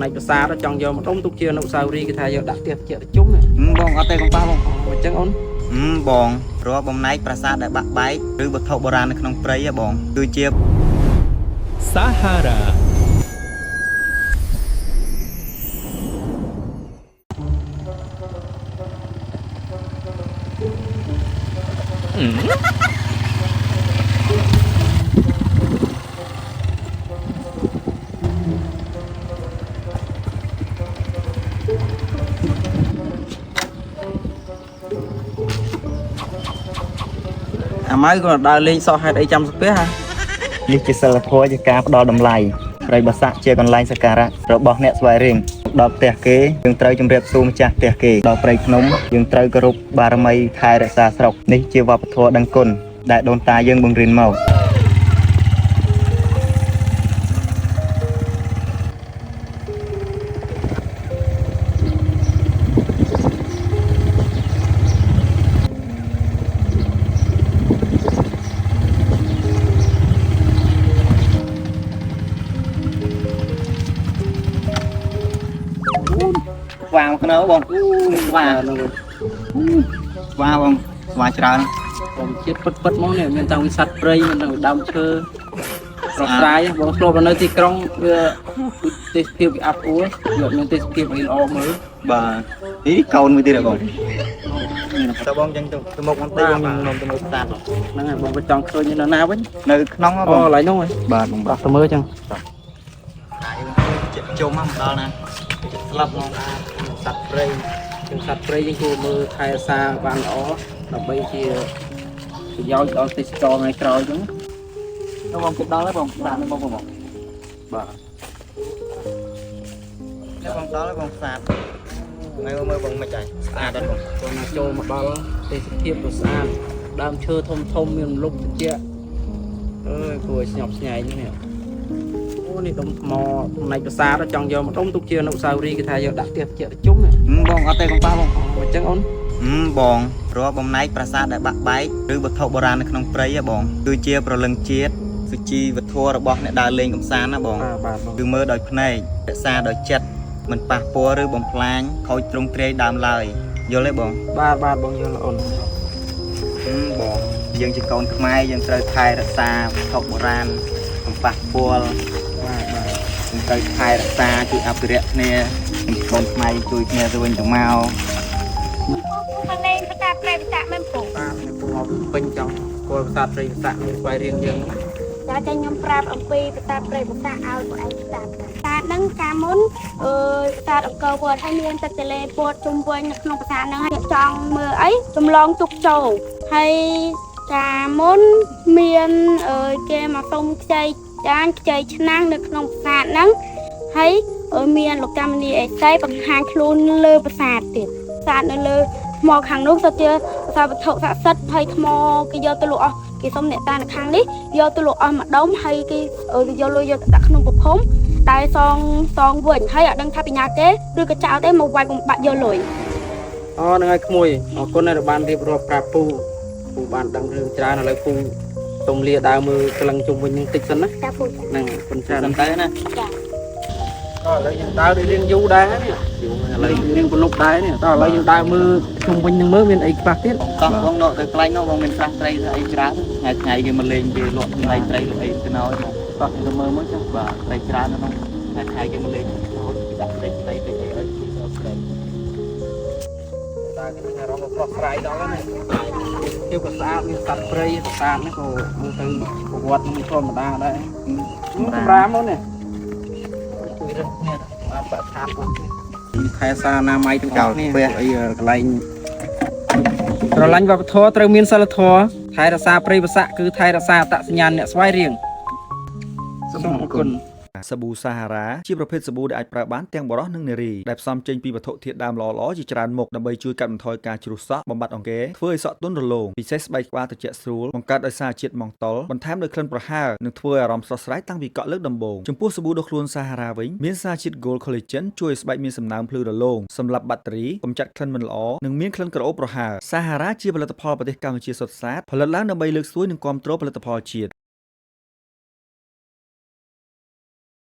này bữa xa đó chọn giờ một đông tục chưa nấu sao ri cái thay giờ đặt tiệc chợ chúng này bong ở đây con ba bong mà chẳng ổn bong rồi bong này prasad đại bạc bái từ bậc thọ boranในក្នុងព្រៃបងគឺជា Sahara máy còn đào lên so hai đây trăm spé ha នេះជាសិលធម៌ជាការផ្ដល់តម្លៃព្រៃបាសាក់ជាកន្លែងសក្ការៈរបស់អ្នកស្វែងរែងដល់ផ្ទះគេយើងត្រូវជម្រាបសួរម្ចាស់ផ្ទះគេដល់ព្រៃភ្នំយើងត្រូវគោរពបារមីថែរក្សាស្រុកនេះជាវប្បធម៌ដឹងគុណដែលដូនតាយើងបង្រៀនមកស្វាមកនៅបងស្វាបងស្វាច្រើន ผมคิดปิดมองเนี่ยมันต้องวิสัทเปรย์มันต้องดำเชอรอบซ้ายบอกโลบในที่กรงเพื่อติดเกี่ยวกับอัพอุ้ยหยดมันติดเกี่ยวกับอินออมมือ បាទនេះកូនមួយទៀតហ៎បងតើបងចឹងទៅមុខបន្តិចបងខ្ញុំនាំទៅមើលស្តាតហ្នឹងហើយបងក៏ចង់ឃើញនៅណាវិញ នៅក្នុងហ៎បង អូឡើយនោះហ៎ បាទបង ដល់ទៅមើលចឹង ជុំមកដល់ណាស្លាប់មកសត្វព្រៃ ជាសត្វព្រៃយើងគួរមើលថែរក្សាបានល្អដើម្បីជាប្រយោជន៍ដល់ទេសចរថ្ងៃក្រោយចឹង ទៅបងគិតដល់ហើយបងស្តាតនៅបងបាទ នេះបងដល់ហើយបងស្អាតថ្ងៃមើលបងមិនចាយស្អាតដល់បង ចូលមកចូលមកដល់ទេសភាពដ៏ស្អាតដើមឈើធំធំមានលុបត្រជាក់អើយគួរស្ញប់ស្ញែងនេះអូនេះដុំថ្មផ្នែកប្រាសាទចង់យកមកដុំទុកជាអនុស្សាវរីយ៍គេថាយកដាក់ផ្ទះត្រជាក់ជុំ បងអត់ទេបងប៉ាបង អញ្ចឹងអូន បងរាល់បំណែកប្រាសាទដែលបាក់បែកឬវត្ថុបុរាណនៅក្នុងព្រៃហ៎បងគឺជាប្រលឹងជាតិសុជីវធម៌របស់អ្នកដើរលេងកម្សាន្តណាបង បាទបង គឺមើលដោយភ្នែករក្សាដោយចិត្តមិនប៉ះពាល់ឬបំផ្លាញខូចទ្រង់ទ្រាយដើមឡើយយល់ទេបង បាទបងយល់អូន បងយើងជាកូនខ្មែរយើងត្រូវថែរក្សាវត្ថុបុរាណកុំប៉ះពាល់ បាទ យើងត្រូវថែរក្សាជួយអភិរក្សគ្នាកូនខ្មែរជួយគ្នាទៅវិញទៅមក hôm nay người ta phải tạ men phủ បាទនេះពូមកពេញចង់គោលប្រាសាទព្រៃប្រាសាទនេះស្វែងរៀនយើង đã cho nhóm prap ông pi ta phải tạ ao của anh ta nâng cá món ta ở cầu vượt hay miền ta tele bột chung quanh không phải nâng hay trong mưa ấy trong lon tục trầu hay cá món miền kia mà không chơi đang chơi năng được không phải nâng hay ở miền lục trăm đi ấy bằng hàng luôn lơ sạt tiền sạt nó lơ mò hàng nước sao chưa sao thợ sạt sắt hay mò cái giờ tôi lụa cái xong nè ta là khang đi giờ tôi lụa mà đóng hay cái giờ lôi giờ đặt không bột phóng tại son vườn hay ở đằng tháp nhà kế đưa cái cháo tới một vài cùng bạn giờ lội អូហ្នឹងហើយក្មួយអរគុណដែលបានរៀបរាប់ប្រាប់ពូបានដឹងរឿងច្រើនឥឡូវពូសូមលាដើរមើលក្លឹងជុំវិញនឹងតិចសិនណា ta phụ ហ្នឹងប៉ុន្តែ ទៅណា dạ ក៏ឥឡូវយើងដើររៀងយូរដែរនេះយូរឥឡូវរៀងប្រឡប់ដែរនេះតោះឥឡូវយើងដើរមើលជុំវិញនឹងមើលមានអីខ្លះទៀត តោះបងនៅទៅកន្លែងនោះបងមានស្រះត្រីអីច្រើនថ្ងៃគេមកលេងគេលក់កន្លែងត្រីលក់អីទៅណោបង តោះទៅមើលមើលចុះ បាទត្រីច្រើនណាស់ថ្ងៃគេមកលេងដាក់ត្រីទៅអីទៅអី ដើរគេមានអារម្មណ៍ប្រោះប្រៃដល់ហ្នឹងភាពក៏ស្អាតមានសត្វព្រៃប្រាសាទនេះក៏មើលទៅប្រវត្តិមិនធម្មតាដែរសម្រាប់មកនេះជួយរឹសគ្នាបានបាក់ថាប់ខែសារណាមៃទាំងអស់នេះអីកន្លែងស្រឡាញ់វប្បធម៌ត្រូវមានសិលធម៌ថែរក្សាព្រៃប្រសាក់គឺថែរក្សាអត្តសញ្ញាណអ្នកស្វែងរៀងសូមអរគុណ សាប៊ូសាហារ៉ាជាប្រភេទសាប៊ូដែលអាចប្រើបានទាំងបុរសនិងនារីដែលផ្សំចេញពីវត្ថុធាតុដើមល្អៗជាច្រើនមុខដើម្បីជួយកាត់បន្ថយការជ្រុះសក់បំបត្តិអង្គែធ្វើឲ្យសក់ទន់រលោងពិសេសស្បែកក្បាលត្រជាក់ស្រួលបង្កើតដោយសារជាតិម៉ង់តុលបន្ថែមដោយក្លិនប្រហើរនិងធ្វើឲ្យអារម្មណ៍ស្រស់ស្រាយតាំងពីកក់លើកដំបូងចំពោះសាប៊ូដុសខ្លួនសាហារ៉ាវិញមានសារជាតិ Gold Collagen ជួយឲ្យស្បែកមានសំណើមភ្លឺរលោងសម្រាប់បាក់តេរីកម្ចាត់ក្លិនមិនល្អនិងមានក្លិនក្រអូបប្រហើរសាហារ៉ាជាផលិតផលប្រទេសកម្ពុជាសុទ្ធសាធផលិតឡើងដើម្បីលើកស្ទួយនិងគាំទ្រផលិតផលជាតិ